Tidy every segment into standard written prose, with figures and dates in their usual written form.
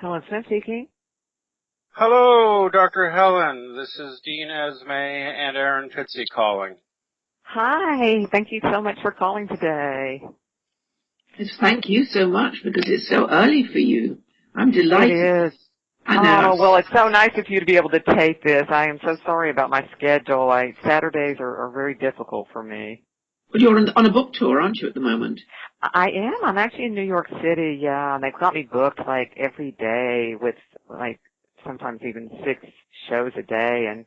Helen Smith speaking. Hello, Dr. Helen. This is Dean Esmay and Erin Pizzey calling. Hi. Thank you so much for calling today. Yes, thank you so much because it's so early for you. I'm delighted. It is. I know. Oh, well, it's so nice of you to be able to tape this. I am so sorry about my schedule. Saturdays are very difficult for me. But you're on a book tour, aren't you, at the moment? I am. I'm actually in New York City, yeah, and they've got me booked like every day with like sometimes even 6 shows a day, and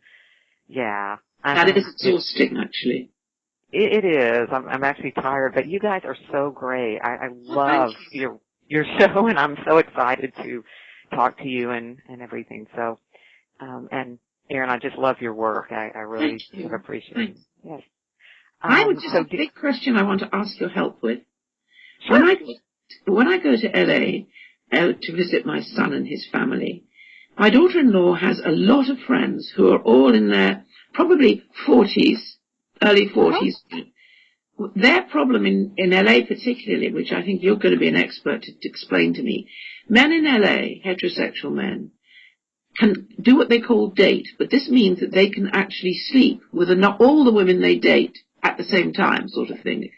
yeah. That is exhausting, actually. It is. I'm actually tired, but you guys are so great. I love your show, and I'm so excited to talk to you and everything. So, and Erin, I just love your work. I really appreciate it. Yes. I would just have a big question I want to ask your help with. Sure. When I go to LA to visit my son and his family, my daughter-in-law has a lot of friends who are all in their probably 40s, early 40s. Their problem in LA particularly, which I think you're going to be an expert to explain to me, men in LA, heterosexual men, can do what they call date, but this means that they can actually sleep with all the women they date at the same time, sort of thing.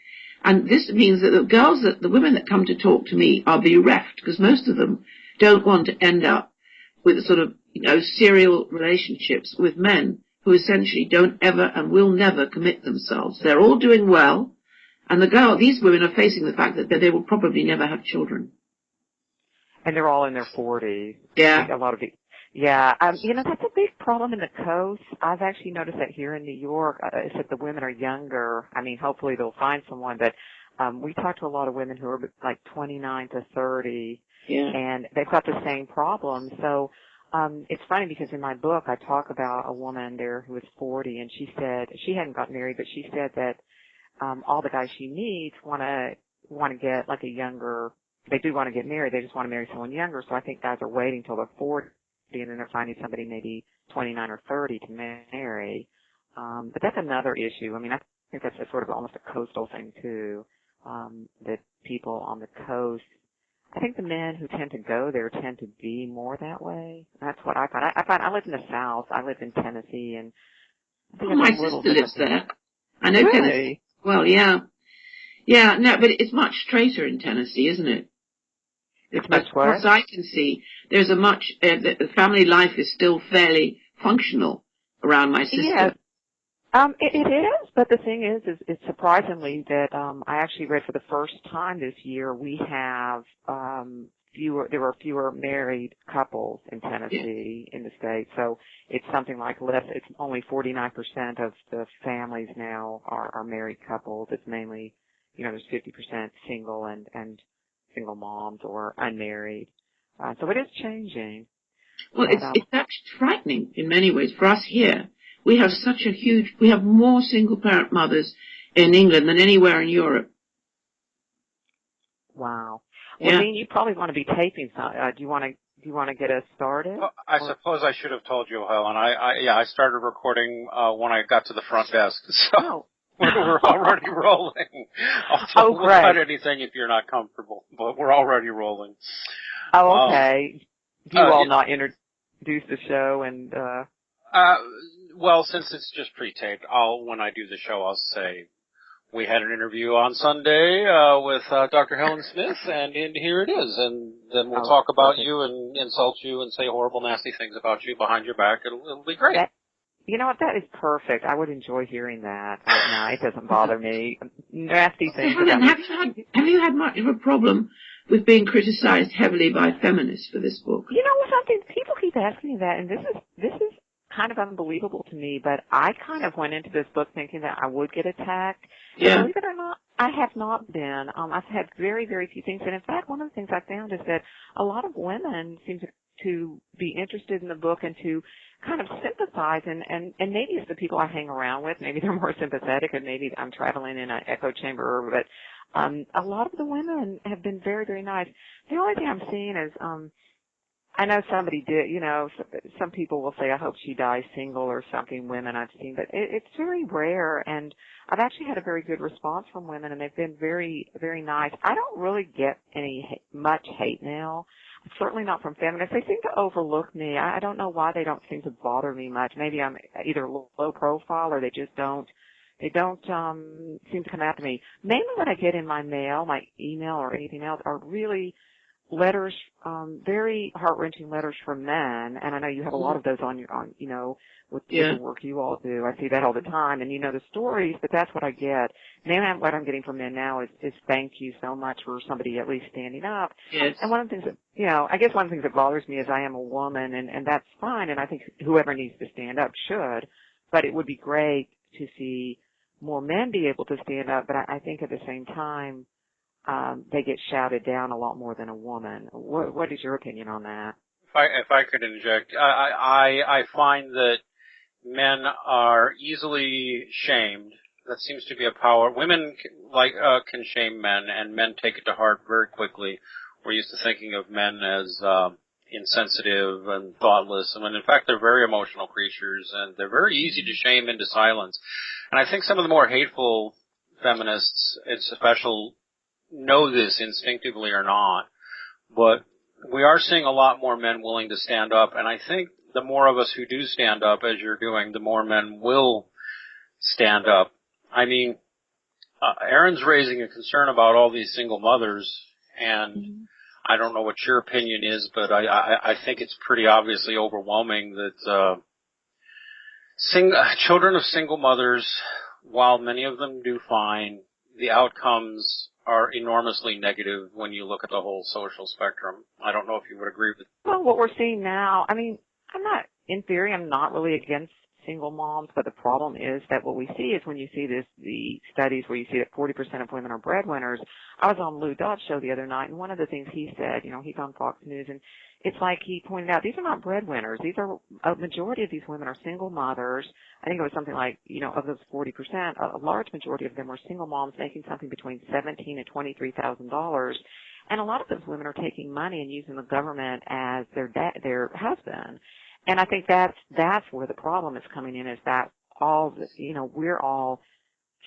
And this means that the women that come to talk to me are bereft, because most of them don't want to end up with sort of, serial relationships with men who essentially don't ever and will never commit themselves. They're all doing well, and these women are facing the fact that they will probably never have children. And they're all in their 40s. Yeah. A lot of it. Yeah. That's a big problem in the coast. I've actually noticed that here in New York, it's that the women are younger. I mean, hopefully they'll find someone, but we talk to a lot of women who are like 29 to 30, and they've got the same problem. So it's funny because in my book I talk about a woman there who was 40, and she said she hadn't gotten married, but she said that all the guys she meets want to get like a younger. They do want to get married. They just want to marry someone younger. So I think guys are waiting till they're 40, and then they're finding somebody maybe 29 or 30 to marry. But that's another issue. I mean, I think that's sort of almost a coastal thing too. That people on the coast, I think the men who tend to go there tend to be more that way. That's what I find. I live in the South. I live in Tennessee, and my sister lives there. I know really? Tennessee. Well, yeah. Yeah, no, but it's much straighter in Tennessee, isn't it? It's much what? As I can see, there's the family life is still fairly functional around my sister. Yes. It is, but the thing is it's surprisingly that, I actually read for the first time this year we have, there were fewer married couples in Tennessee in the state. So it's something like it's only 49% of the families now are married couples. It's mainly, there's 50% single and single moms or unmarried. So it is changing. Well, it's actually frightening in many ways for us here. We have more single-parent mothers in England than anywhere in Europe. Wow. Well, Dean, you probably want to be taping some. Do you want to get us started? Well, I suppose I should have told you, Helen. I started recording when I got to the front desk, so we're already rolling. I'll great. cut anything if you're not comfortable, but we're already rolling. Oh, okay. Do you all not introduce the show and? Well, since it's just pre-taped, when I do the show, I'll say we had an interview on Sunday with Dr. Helen Smith, and here it is. And then we'll talk about you and insult you and say horrible, nasty things about you behind your back. It'll be great. You know what? That is perfect. I would enjoy hearing that. No, it doesn't bother me. Nasty things. So Helen, have you had much of a problem with being criticized heavily by feminists for this book? You know something? People keep asking me that, and this is kind of unbelievable to me, but I kind of went into this book thinking that I would get attacked. Yeah. Believe it or not, I have not been. I've had very, very few things, and in fact, one of the things I found is that a lot of women seem to be interested in the book and to kind of sympathize, and maybe it's the people I hang around with, maybe they're more sympathetic, and maybe I'm traveling in an echo chamber, but a lot of the women have been very, very nice. The only thing I'm seeing is, I know somebody did, some people will say, I hope she dies single or something, women I've seen, but it's very rare, and I've actually had a very good response from women, and they've been very, very nice. I don't really get much hate mail. Certainly not from feminists. They seem to overlook me. I don't know why they don't seem to bother me much. Maybe I'm either low profile or they just don't. They don't seem to come after me. Mainly what I get in my mail, my email or anything else, are really letters, very heart-wrenching letters from men. And I know you have a lot of those with the work you all do. I see that all the time. And the stories, but that's what I get. Mainly what I'm getting from men now is thank you so much for somebody at least standing up. Yes. And one of the things that, I guess one of the things that bothers me is I am a woman, and that's fine. And I think whoever needs to stand up should. But it would be great to see more men be able to stand up, but I think at the same time, they get shouted down a lot more than a woman. What is your opinion on that? If I could interject, I find that men are easily shamed. That seems to be a power. Women can shame men, and men take it to heart very quickly. We're used to thinking of men as insensitive and thoughtless, and when in fact they're very emotional creatures, and they're very easy to shame into silence. And I think some of the more hateful feminists, especially, know this instinctively or not, but we are seeing a lot more men willing to stand up, and I think the more of us who do stand up, as you're doing, the more men will stand up. I mean, Erin's raising a concern about all these single mothers, and I don't know what your opinion is, but I think it's pretty obviously overwhelming that children of single mothers, while many of them do fine, the outcomes are enormously negative when you look at the whole social spectrum. I don't know if you would agree with that. Well, what we're seeing now, in theory, I'm not really against single moms, but the problem is that what we see is when you see the studies where you see that 40% of women are breadwinners. I was on Lou Dobbs' show the other night, and one of the things he said, he's on Fox News, and it's like he pointed out, these are not breadwinners. A majority of these women are single mothers. I think it was something like, of those 40%, a large majority of them were single moms making something between $17,000 and $23,000. And a lot of those women are taking money and using the government as their husband. And I think that's where the problem is coming in, is that we're all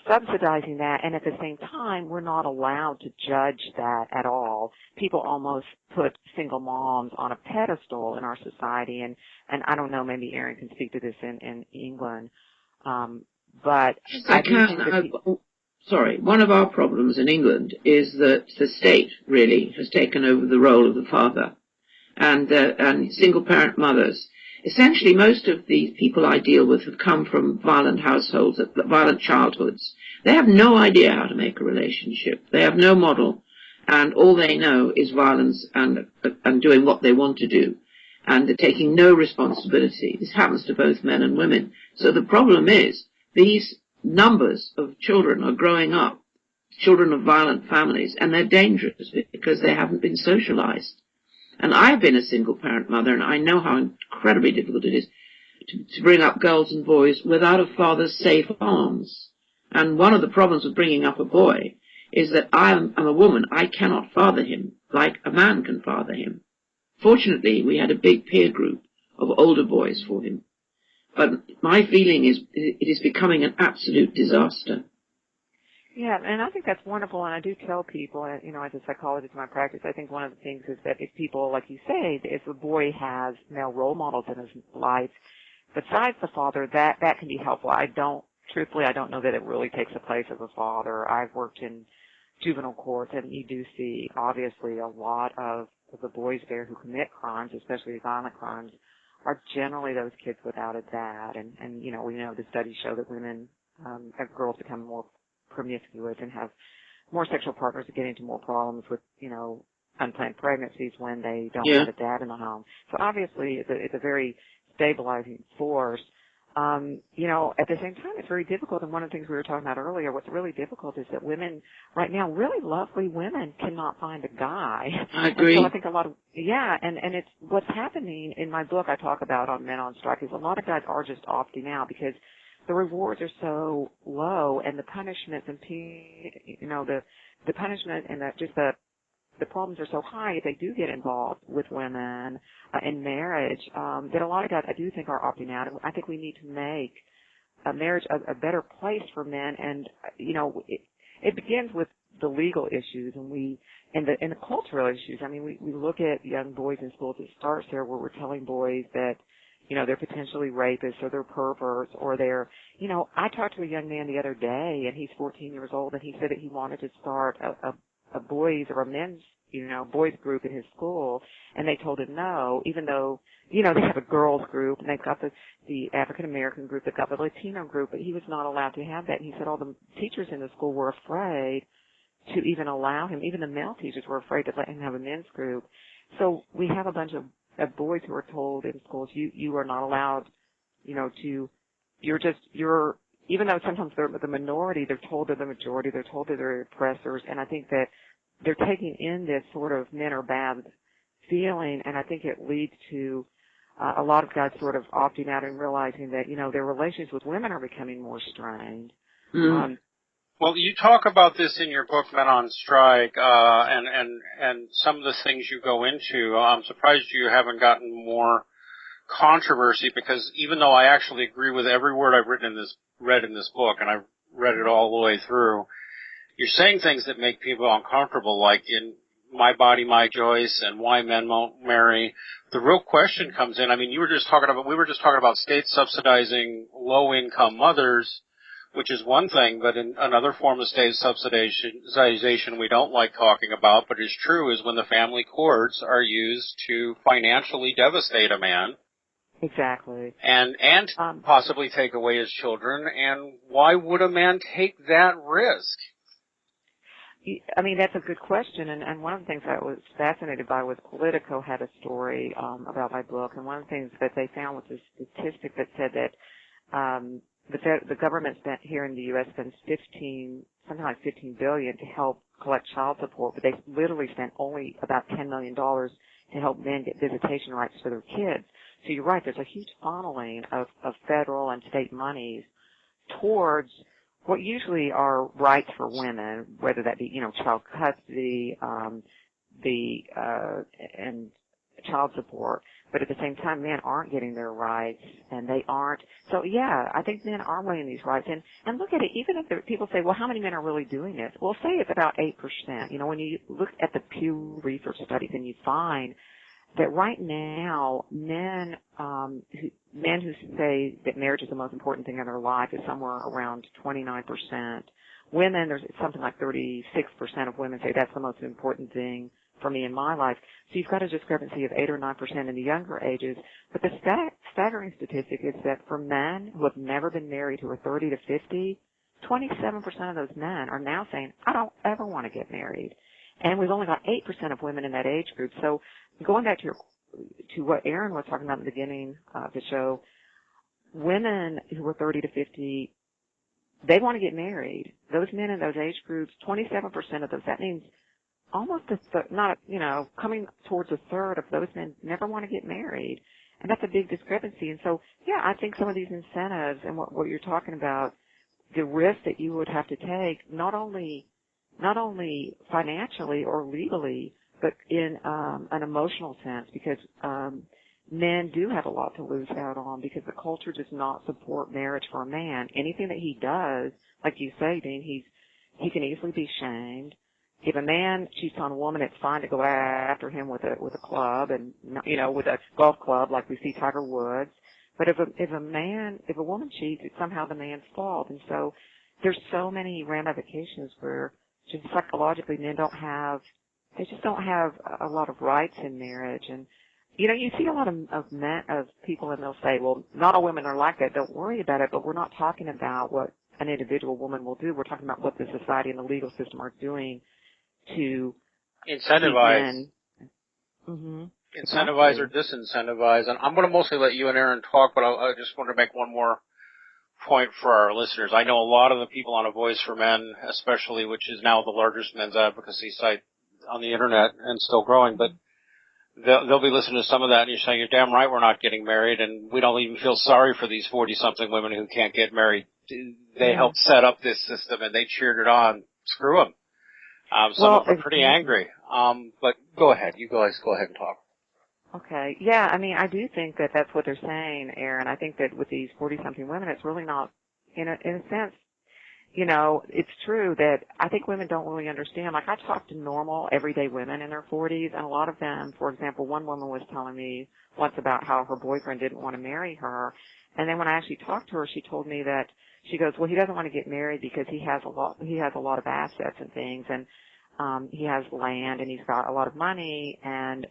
subsidizing that, and at the same time, we're not allowed to judge that at all. People almost put single moms on a pedestal in our society, and I don't know, maybe Erin can speak to this in England, but yes, I can. Sorry, one of our problems in England is that the state really has taken over the role of the father, and single-parent mothers. Essentially, most of the people I deal with have come from violent households, violent childhoods. They have no idea how to make a relationship. They have no model, and all they know is violence and doing what they want to do, and they're taking no responsibility. This happens to both men and women. So the problem is these numbers of children are growing up, children of violent families, and they're dangerous because they haven't been socialized. And I've been a single-parent mother, and I know how incredibly difficult it is to bring up girls and boys without a father's safe arms. And one of the problems with bringing up a boy is that I'm a woman. I cannot father him like a man can father him. Fortunately, we had a big peer group of older boys for him. But my feeling is it is becoming an absolute disaster. Yeah, and I think that's wonderful, and I do tell people, as a psychologist in my practice, I think one of the things is that if people, like you say, if a boy has male role models in his life besides the father, that can be helpful. Truthfully, I don't know that it really takes the place of a father. I've worked in juvenile courts, and you do see, obviously, a lot of the boys there who commit crimes, especially violent crimes, are generally those kids without a dad. And we know the studies show that girls become more promiscuous and have more sexual partners that get into more problems with, unplanned pregnancies when they don't have a dad in the home. So obviously it's a very stabilizing force. At the same time, it's very difficult. And one of the things we were talking about earlier, what's really difficult is that women right now, really lovely women, cannot find a guy. I agree. And so I think and it's what's happening in my book I talk about on Men on Strike is a lot of guys are just opting out because the rewards are so low, and the punishments and the punishment and the problems are so high if they do get involved with women in marriage that a lot of guys I do think are opting out. And I think we need to make a marriage a better place for men, and it begins with the legal issues and the cultural issues. I mean, we look at young boys in schools. It starts there where we're telling boys that, they're potentially rapists or they're perverts or they're, I talked to a young man the other day and he's 14 years old and he said that he wanted to start a boys or a men's, boys group in his school, and they told him no, even though, they have a girls group and they've got the African American group, they've got the Latino group, but he was not allowed to have that. And he said all the teachers in the school were afraid to even allow him, even the male teachers were afraid to let him have a men's group. So we have a bunch of boys who are told in schools, you are not allowed, even though sometimes they're the minority, they're told they're the majority, they're told that they're oppressors, and I think that they're taking in this sort of men are bad feeling, and I think it leads to a lot of guys sort of opting out and realizing that, their relations with women are becoming more strained. Mm. Well, you talk about this in your book, Men on Strike, and some of the things you go into. I'm surprised you haven't gotten more controversy, because even though I actually agree with every word I've read in this book, and I've read it all the way through, you're saying things that make people uncomfortable, like in My Body, My Choice and Why Men Won't Marry. The real question comes in. I mean, we were just talking about states subsidizing low-income mothers, which is one thing, but in another form of state subsidization we don't like talking about, but is true, is when the family courts are used to financially devastate a man. Exactly. And possibly take away his children. And why would a man take that risk? I mean, that's a good question, and one of the things I was fascinated by was Politico had a story about my book, and one of the things that they found was a statistic that said that the government spent here in the U.S. spends something like $15 billion to help collect child support, but they literally spent only about $10 million to help men get visitation rights for their kids. So you're right, there's a huge funneling of federal and state monies towards what usually are rights for women, whether that be, child custody, and child support. But at the same time, men aren't getting their rights, and they aren't. So yeah, I think men are weighing these rights. And look at it, even if people say, well, how many men are really doing this? Well, say it's about 8%. When you look at the Pew Research studies and you find that right now, men who say that marriage is the most important thing in their life is somewhere around 29%. Women, there's something like 36% of women say that's the most important thing for me in my life. So you've got a discrepancy of 8 or 9% in the younger ages. But the staggering statistic is that for men who have never been married, who are 30 to 50, 27% of those men are now saying, I don't ever want to get married. And we've only got 8% of women in that age group. So going back to what Erin was talking about at the beginning of the show, women who are 30 to 50, they want to get married. Those men in those age groups, 27% of those, that means almost coming towards a third of those men never want to get married. And that's a big discrepancy. And so, yeah, I think some of these incentives and what you're talking about, the risk that you would have to take, not only financially or legally, but in an emotional sense, because men do have a lot to lose out on, because the culture does not support marriage for a man. Anything that he does, like you say, Dean, he can easily be shamed. If a man cheats on a woman, it's fine to go after him with a club and with a golf club, like we see Tiger Woods. But if a woman cheats, it's somehow the man's fault. And so there's so many ramifications where just psychologically men just don't have a lot of rights in marriage. And you see a lot of people, and they'll say, well, not all women are like that, don't worry about it. But we're not talking about what an individual woman will do. We're talking about what the society and the legal system are doing to incentivize. Mm-hmm. Incentivize or disincentivize. And I'm going to mostly let you and Erin talk, but I just want to make one more point for our listeners. I know a lot of the people on A Voice for Men, especially, which is now the largest men's advocacy site on the internet and still growing, but they'll be listening to some of that, and you're saying, you're damn right we're not getting married, and we don't even feel sorry for these 40-something women who can't get married. They helped set up this system, and they cheered it on. Screw them. Some of them are pretty angry. But go ahead. You guys go ahead and talk. Okay. Yeah, I mean, I do think that that's what they're saying, Erin. I think that with these 40-something women, it's really not, in a sense, you know, it's true that I think women don't really understand. Like, I talk to normal, everyday women in their 40s, and a lot of them, for example, one woman was telling me once about how her boyfriend didn't want to marry her. And then when I actually talked to her, she told me that she goes, well, he doesn't want to get married because he has a lot of assets and things, and he has land and he's got a lot of money, and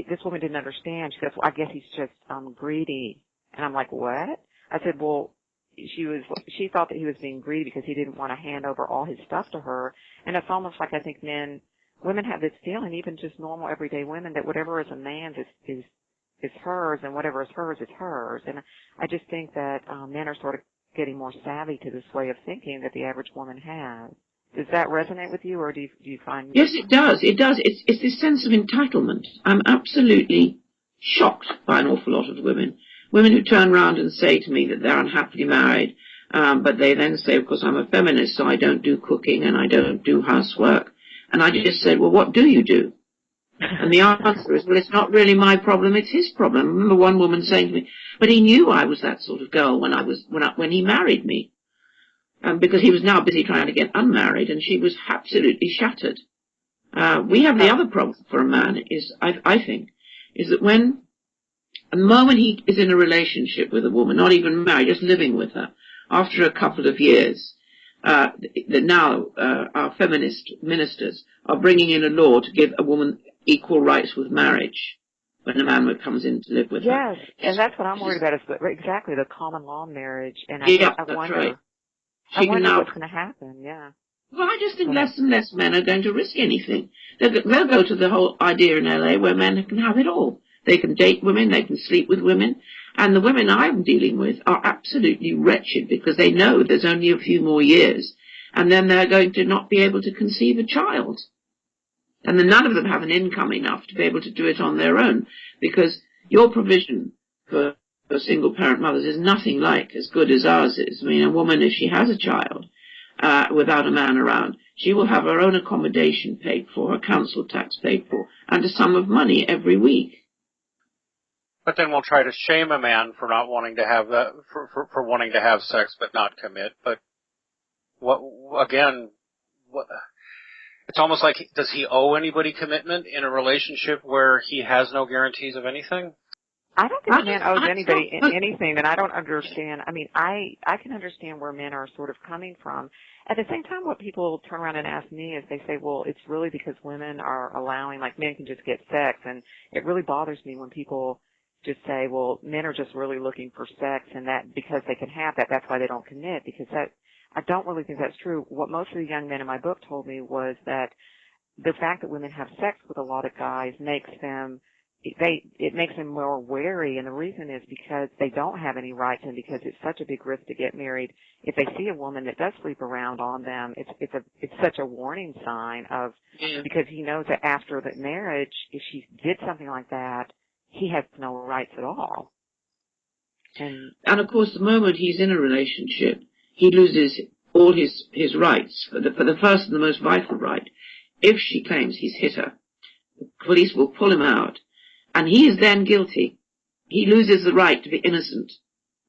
this woman didn't understand. She goes, well, I guess he's just greedy. And I'm like, what? I said, well, she thought that he was being greedy because he didn't want to hand over all his stuff to her. And it's almost like I think women have this feeling, even just normal everyday women, that whatever is a man's is hers, and whatever is hers is hers. And I just think that men are sort of getting more savvy to this way of thinking that the average woman has. Does that resonate with you, or do you find? Yes, it does. It does. It's this sense of entitlement. I'm absolutely shocked by an awful lot of women who turn around and say to me that they're unhappily married, but they then say, of course, I'm a feminist, so I don't do cooking and I don't do housework. And I just said, well, what do you do? And the answer is, well, it's not really my problem, it's his problem. I remember one woman saying to me, but he knew I was that sort of girl when he married me. Because he was now busy trying to get unmarried, and she was absolutely shattered. We have the other problem for a man is, I think, is that when the moment he is in a relationship with a woman, not even married, just living with her, after a couple of years, that now our feminist ministers are bringing in a law to give a woman equal rights with marriage when a man comes in to live with her. Yes, and that's what I'm worried about, is exactly the common law marriage. And I wonder, right. I wonder what's going to happen, yeah. Well, I just think less and less men are going to risk anything. They'll go to the whole idea in LA where men can have it all. They can date women, they can sleep with women, and the women I'm dealing with are absolutely wretched because they know there's only a few more years, and then they're going to not be able to conceive a child. And then none of them have an income enough to be able to do it on their own, because your provision for single-parent mothers is nothing like as good as ours is. I mean, a woman, if she has a child without a man around, she will have her own accommodation paid for, her council tax paid for, and a sum of money every week. But then we'll try to shame a man for not wanting to have that, for wanting to have sex but not commit. But it's almost like, does he owe anybody commitment in a relationship where he has no guarantees of anything? I don't think a man owes anybody anything, and I don't understand. I mean, I can understand where men are sort of coming from. At the same time, what people turn around and ask me is they say, well, it's really because women are allowing, like, men can just get sex, and it really bothers me when people just say, well, men are just really looking for sex, and that because they can have that, that's why they don't commit, because I don't really think that's true. What most of the young men in my book told me was that the fact that women have sex with a lot of guys makes them more wary, and the reason is because they don't have any rights, and because it's such a big risk to get married. If they see a woman that does sleep around on them, it's such a warning sign of, because he knows that after the marriage, if she did something like that, he has no rights at all. And of course, the moment he's in a relationship, he loses all his rights for the first and the most vital right. If she claims he's hit her, the police will pull him out, and he is then guilty. He loses the right to be innocent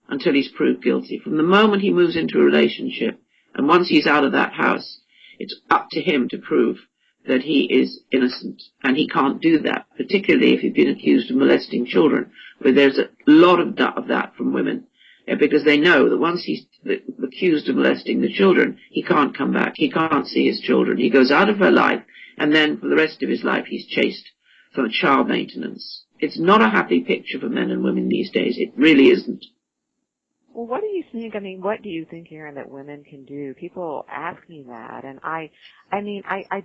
until he's proved guilty. From the moment he moves into a relationship, and once he's out of that house, it's up to him to prove that he is innocent. And he can't do that, particularly if he's been accused of molesting children, where there's a lot of that from women, because they know that once he's accused of molesting the children, he can't come back. He can't see his children. He goes out of her life, and then for the rest of his life he's chased for child maintenance. It's not a happy picture for men and women these days. It really isn't. Well, what do you think? I mean, what do you think, Erin, that women can do? People ask me that, and I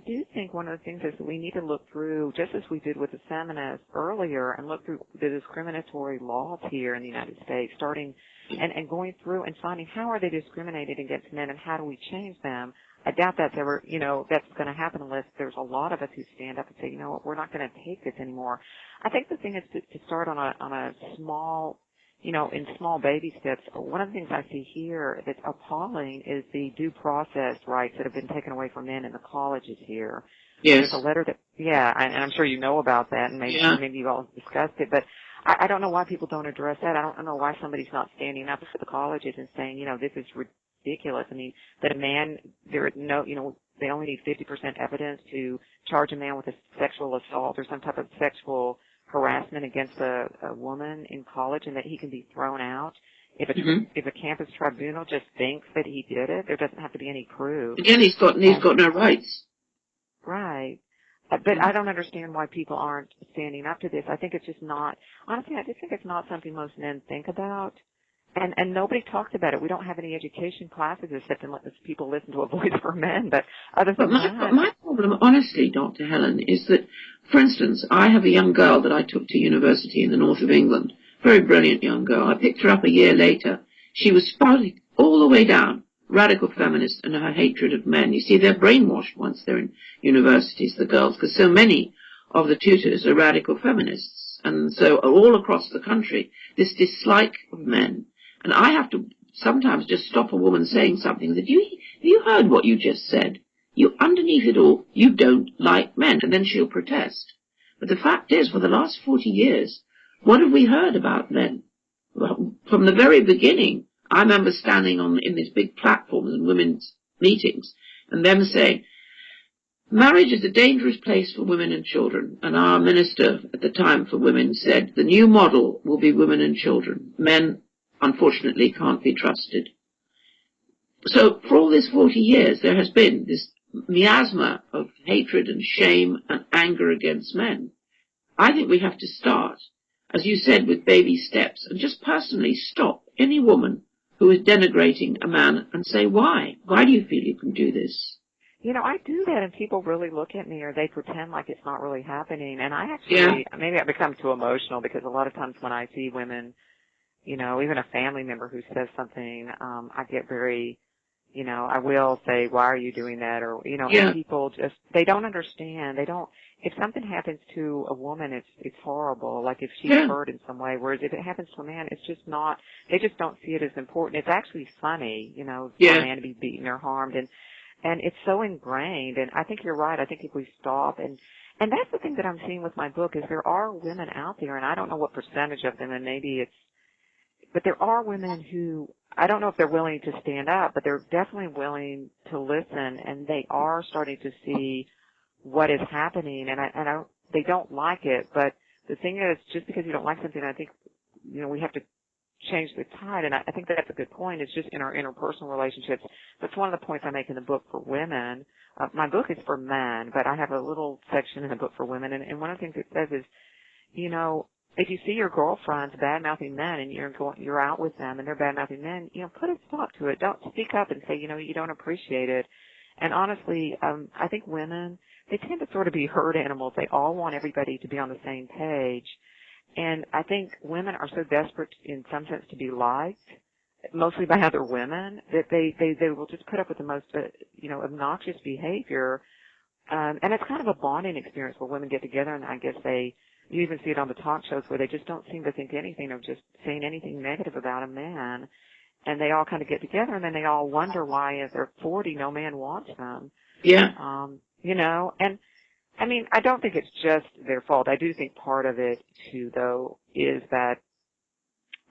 do think one of the things is that we need to look through, just as we did with the feminists earlier, and look through the discriminatory laws here in the United States, starting and going through and finding how are they discriminated against men and how do we change them. I doubt that's ever, that's going to happen unless there's a lot of us who stand up and say, you know what, we're not going to take this anymore. I think the thing is to start on a small, in small baby steps. One of the things I see here that's appalling is the due process rights that have been taken away from men in the colleges here. Yes. There's a letter that, and I'm sure you know about that, and maybe you've all discussed it, but I don't know why people don't address that. I don't know why somebody's not standing up for the colleges and saying, this is ridiculous. I mean, that a man, there is no, they only need 50% evidence to charge a man with a sexual assault or some type of sexual harassment against a woman in college, and that he can be thrown out. If a campus tribunal just thinks that he did it, there doesn't have to be any proof. Again, he's got no rights. Right. But I don't understand why people aren't standing up to this. I think it's just not, honestly, I just think it's not something most men think about. And nobody talks about it. We don't have any education classes except to let people listen to A Voice for Men. But other than that. But my problem, honestly, Dr. Helen, is that, for instance, I have a young girl that I took to university in the north of England. Very brilliant young girl. I picked her up a year later. She was spouting all the way down radical feminist and her hatred of men. You see, they're brainwashed once they're in universities, the girls, because so many of the tutors are radical feminists. And so all across the country, this dislike of men. And I have to sometimes just stop a woman saying something that, have you heard what you just said? Underneath it all, you don't like men. And then she'll protest. But the fact is, for the last 40 years, what have we heard about men? Well, from the very beginning, I remember standing in these big platforms in women's meetings and them saying, marriage is a dangerous place for women and children. And our minister at the time for women said, the new model will be women and children. Men, unfortunately, can't be trusted. So for all these 40 years, there has been this miasma of hatred and shame and anger against men. I think we have to start, as you said, with baby steps, and just personally stop any woman who is denigrating a man and say, why? Why do you feel you can do this? I do that, and people really look at me, or they pretend like it's not really happening. And I actually, maybe I become too emotional, because a lot of times when I see women, even a family member who says something, I get very, I will say, why are you doing that? Or, and people just, they don't understand. If something happens to a woman, it's horrible, like if she's hurt in some way, whereas if it happens to a man, it's just not, they just don't see it as important. It's actually funny, for a man to be beaten or harmed, and it's so ingrained, and I think you're right. I think if we stop, and that's the thing that I'm seeing with my book, is there are women out there, and I don't know what percentage of them, and maybe but there are women who, I don't know if they're willing to stand up, but they're definitely willing to listen, and they are starting to see what is happening, and they don't like it. But the thing is, just because you don't like something, I think, we have to change the tide, and I think that's a good point. It's just in our interpersonal relationships. That's one of the points I make in the book for women. My book is for men, but I have a little section in the book for women, and one of the things it says is, if you see your girlfriends bad-mouthing men and you're out with them and they're bad-mouthing men, put a stop to it. Don't speak up and say, you don't appreciate it. And honestly, I think women, they tend to sort of be herd animals. They all want everybody to be on the same page. And I think women are so desperate in some sense to be liked, mostly by other women, that they will just put up with the most, obnoxious behavior. And it's kind of a bonding experience where women get together, and I guess you even see it on the talk shows where they just don't seem to think anything of just saying anything negative about a man. And they all kind of get together, and then they all wonder why, as they're 40, no man wants them. Yeah. And I mean, I don't think it's just their fault. I do think part of it, too, though, is that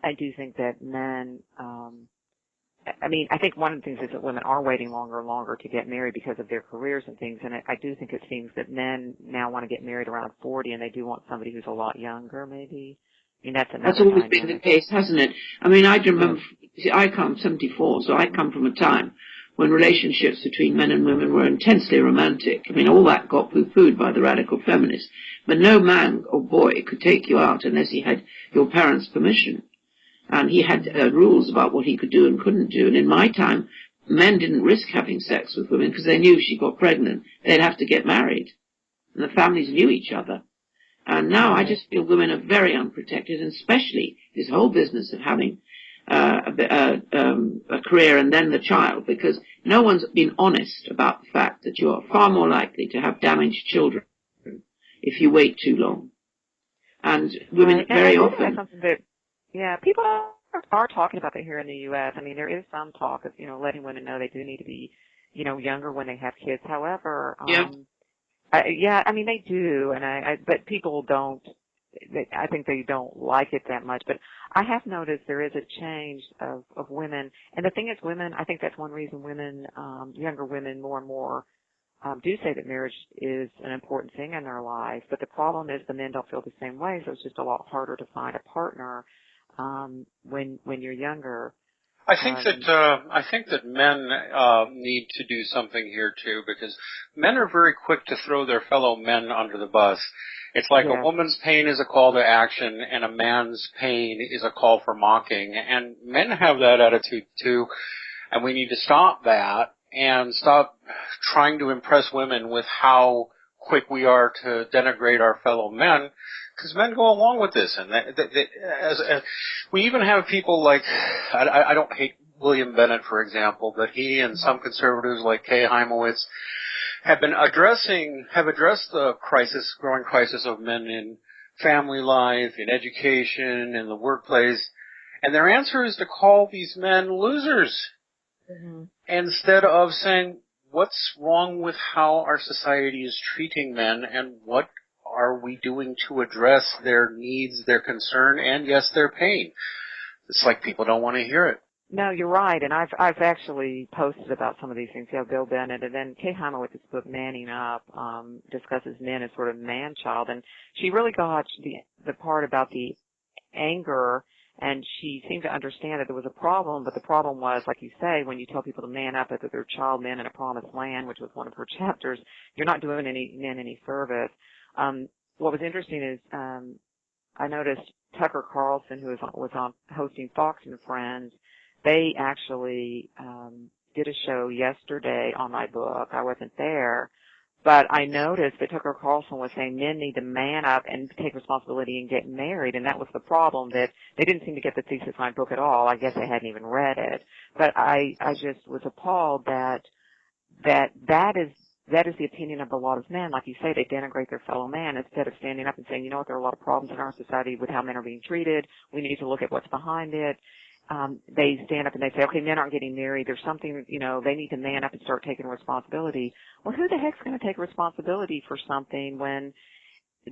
I do think that men, I think one of the things is that women are waiting longer and longer to get married because of their careers and things, and I do think it seems that men now want to get married around 40, and they do want somebody who's a lot younger, maybe. That's always been the case, hasn't it? I remember, I'm 74, so I come from a time when relationships between men and women were intensely romantic. All that got poo-pooed by the radical feminists. But no man or boy could take you out unless he had your parents' permission. And he had rules about what he could do and couldn't do. And in my time, men didn't risk having sex with women because they knew if she got pregnant, they'd have to get married. And the families knew each other. And now I just feel women are very unprotected, and especially this whole business of having a career and then the child, because no one's been honest about the fact that you are far more likely to have damaged children if you wait too long. And women very often... people are talking about that here in the U.S. There is some talk of, letting women know they do need to be, younger when they have kids. However, they do, but people don't, I think they don't like it that much. But I have noticed there is a change of women. And the thing is, women, I think that's one reason women, younger women more and more do say that marriage is an important thing in their life. But the problem is the men don't feel the same way, so it's just a lot harder to find a partner when you're younger. I think that men need to do something here too, because men are very quick to throw their fellow men under the bus. It's like a woman's pain is a call to action, and a man's pain is a call for mocking. And men have that attitude too, and we need to stop that and stop trying to impress women with how quick we are to denigrate our fellow men. Because men go along with this, and we even have people like, I don't hate William Bennett, for example, but he and some conservatives like Kay Heimowitz have addressed the growing crisis of men in family life, in education, in the workplace, and their answer is to call these men losers, instead of saying, what's wrong with how our society is treating men, and what are we doing to address their needs, their concern, and yes, their pain? It's like people don't want to hear it. No, you're right, and I've actually posted about some of these things. Yeah, Bill Bennett, and then Kay Heimowitz's book Manning Up discusses men as sort of man-child, and she really got the part about the anger, and she seemed to understand that there was a problem, but the problem was, like you say, when you tell people to man up, that they're child men in a promised land, which was one of her chapters, you're not doing any men any service. What was interesting is I noticed Tucker Carlson, who was on hosting Fox and Friends, they actually did a show yesterday on my book. I wasn't there, but I noticed that Tucker Carlson was saying men need to man up and take responsibility and get married, and that was the problem, that they didn't seem to get the thesis of my book at all. I guess they hadn't even read it. But I just was appalled that is the opinion of a lot of men. Like you say, they denigrate their fellow man instead of standing up and saying, you know what, there are a lot of problems in our society with how men are being treated. We need to look at what's behind it. They stand up and they say, okay, men aren't getting married. There's something, they need to man up and start taking responsibility. Well, who the heck's going to take responsibility for something when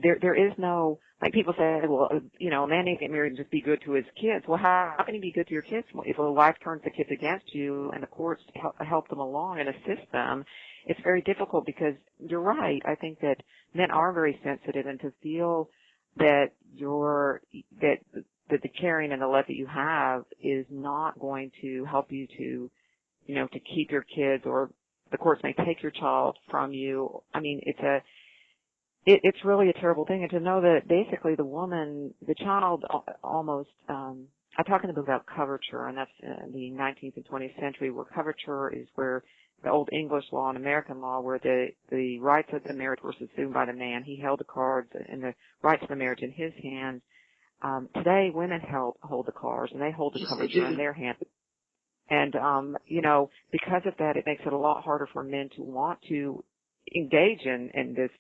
there is no, like people say, well, a man needs to get married and just be good to his kids. Well, how can he be good to your kids if a wife turns the kids against you and the courts help them along and assist them? It's very difficult because you're right. I think that men are very sensitive, and to feel that that the caring and the love that you have is not going to help you to, to keep your kids, or the courts may take your child from you. I mean, it's really a terrible thing. And to know that basically the child almost, I talk in the book about coverture, and that's in the 19th and 20th century, where coverture is where the old English law and American law, where the rights of the marriage were subsumed by the man. He held the cards and the rights of the marriage in his hands. Today, women hold the cards, and they hold the coverture in their hands. And, because of that, it makes it a lot harder for men to want to engage in this,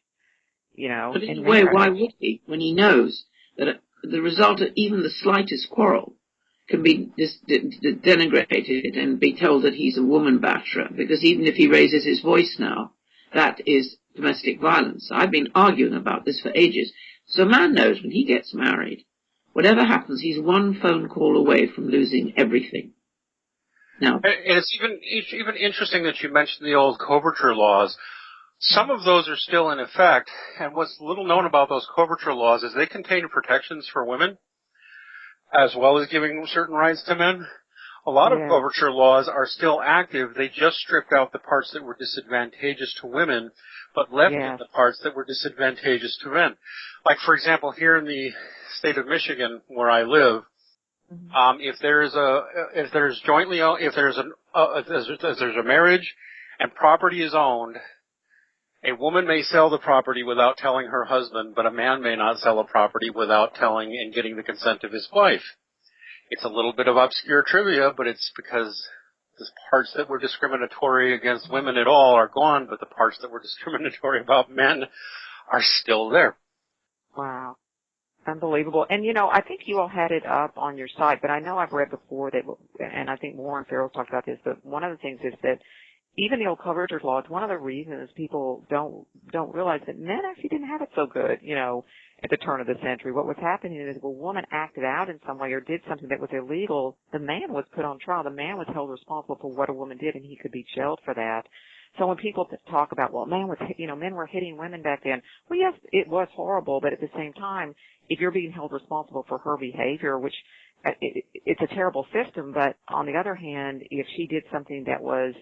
But in a way, why would he, when he knows that the result of even the slightest quarrel can be denigrated and be told that he's a woman basher? Because even if he raises his voice now, that is domestic violence. I've been arguing about this for ages. So a man knows when he gets married, whatever happens, he's one phone call away from losing everything. Now, and it's even interesting that you mentioned the old coverture laws. Some of those are still in effect, and what's little known about those coverture laws is they contain protections for women, as well as giving certain rights to men. A lot of coverture laws are still active. They just stripped out the parts that were disadvantageous to women, but left in the parts that were disadvantageous to men. Like, for example, here in the state of Michigan, where I live, if there's a marriage and property is owned, a woman may sell the property without telling her husband, but a man may not sell a property without telling and getting the consent of his wife. It's a little bit of obscure trivia, but it's because the parts that were discriminatory against women at all are gone, but the parts that were discriminatory about men are still there. Wow. Unbelievable. And, I think you all had it up on your site, but I know I've read before that, and I think Warren Farrell talked about this, but one of the things is that even the old coverage law, it's one of the reasons people don't realize that men actually didn't have it so good, at the turn of the century. What was happening is if a woman acted out in some way or did something that was illegal, the man was put on trial. The man was held responsible for what a woman did, and he could be jailed for that. So when people talk about, well, men were hitting women back then, well, yes, it was horrible, but at the same time, if you're being held responsible for her behavior, which it's a terrible system, but on the other hand, if she did something that was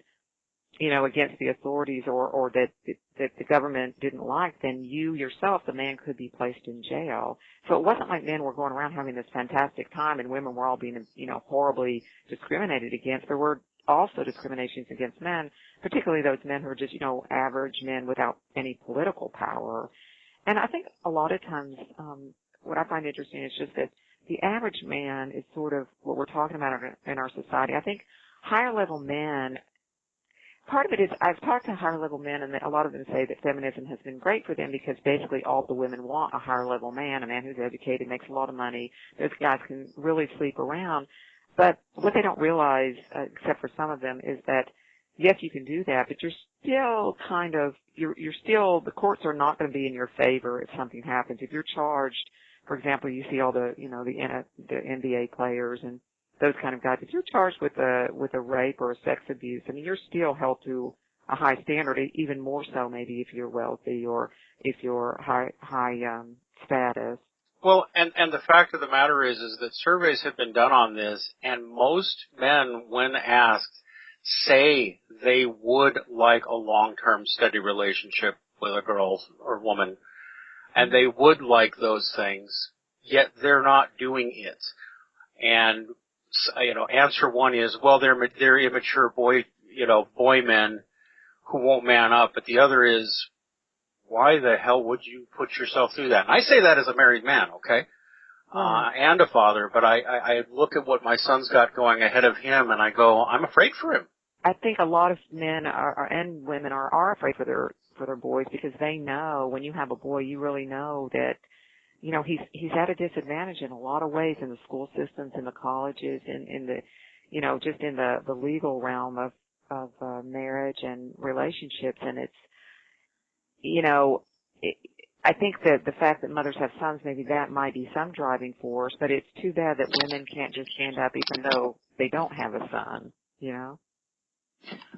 against the authorities or that the government didn't like, then you yourself, the man, could be placed in jail. So it wasn't like men were going around having this fantastic time and women were all being, horribly discriminated against. There were also discriminations against men, particularly those men who are just, average men without any political power. And I think a lot of times, what I find interesting is just that the average man is sort of what we're talking about in our society. I think higher level men, part of it is I've talked to higher level men, and a lot of them say that feminism has been great for them because basically all the women want a higher level man, a man who's educated, makes a lot of money. Those guys can really sleep around. But what they don't realize, except for some of them, is that yes, you can do that, but you're still you're still, the courts are not going to be in your favor if something happens. If you're charged, for example, you see all the the NBA players and those kind of guys. If you're charged with a rape or a sex abuse, I mean, you're still held to a high standard, even more so maybe if you're wealthy or if you're high status. Well, and the fact of the matter is that surveys have been done on this, and most men, when asked, say they would like a long-term steady relationship with a girl or woman, and they would like those things, yet they're not doing it. And answer one is, well, they're immature boy men who won't man up. But the other is, why the hell would you put yourself through that? And I say that as a married man, okay, and a father. But I look at what my son's got going ahead of him, and I go, I'm afraid for him. I think a lot of men and women are afraid for their boys because they know when you have a boy, you really know that. He's at a disadvantage in a lot of ways in the school systems, in the colleges, in the, just in the legal realm of marriage and relationships. And it's, I think that the fact that mothers have sons, maybe that might be some driving force, but it's too bad that women can't just stand up even though they don't have a son,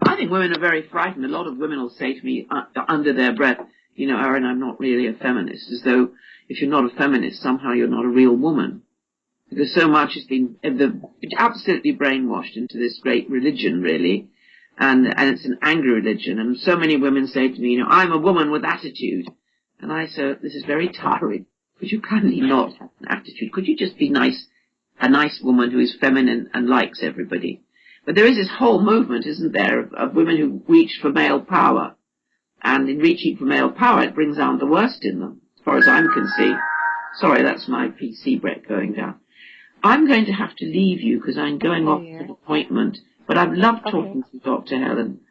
I think women are very frightened. A lot of women will say to me under their breath, Erin, I'm not really a feminist, as though if you're not a feminist, somehow you're not a real woman. Because so much has been absolutely brainwashed into this great religion, really, and it's an angry religion. And so many women say to me, I'm a woman with attitude. And I say, this is very tiring. Could you kindly not have an attitude? Could you just be a nice woman who is feminine and likes everybody? But there is this whole movement, isn't there, of women who reach for male power. And in reaching for male power, it brings out the worst in them, as far as I can see. Sorry, that's my PC Brett going down. I'm going to have to leave you because I'm going off to an appointment. But I've loved talking to Dr. Helen.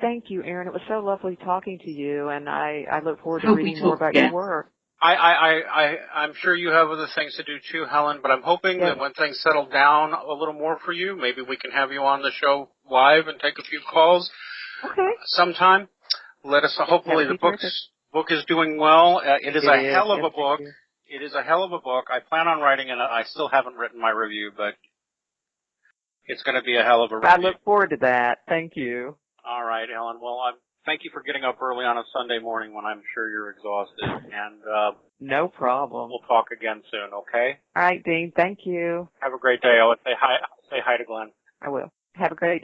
Thank you, Erin. It was so lovely talking to you, and I look forward to reading more about your work. I'm sure you have other things to do too, Helen, but I'm hoping that when things settle down a little more for you, maybe we can have you on the show live and take a few calls. Okay. Sometime. Hopefully the book is doing well. It is a hell of a book. It is a hell of a book. I plan on writing it. I still haven't written my review, but it's going to be a hell of a review. I look forward to that. Thank you. All right, Helen. Well, thank you for getting up early on a Sunday morning when I'm sure you're exhausted. And no problem. We'll talk again soon, okay? All right, Dean. Thank you. Have a great day. I'll say hi to Glenn. I will. Have a great day.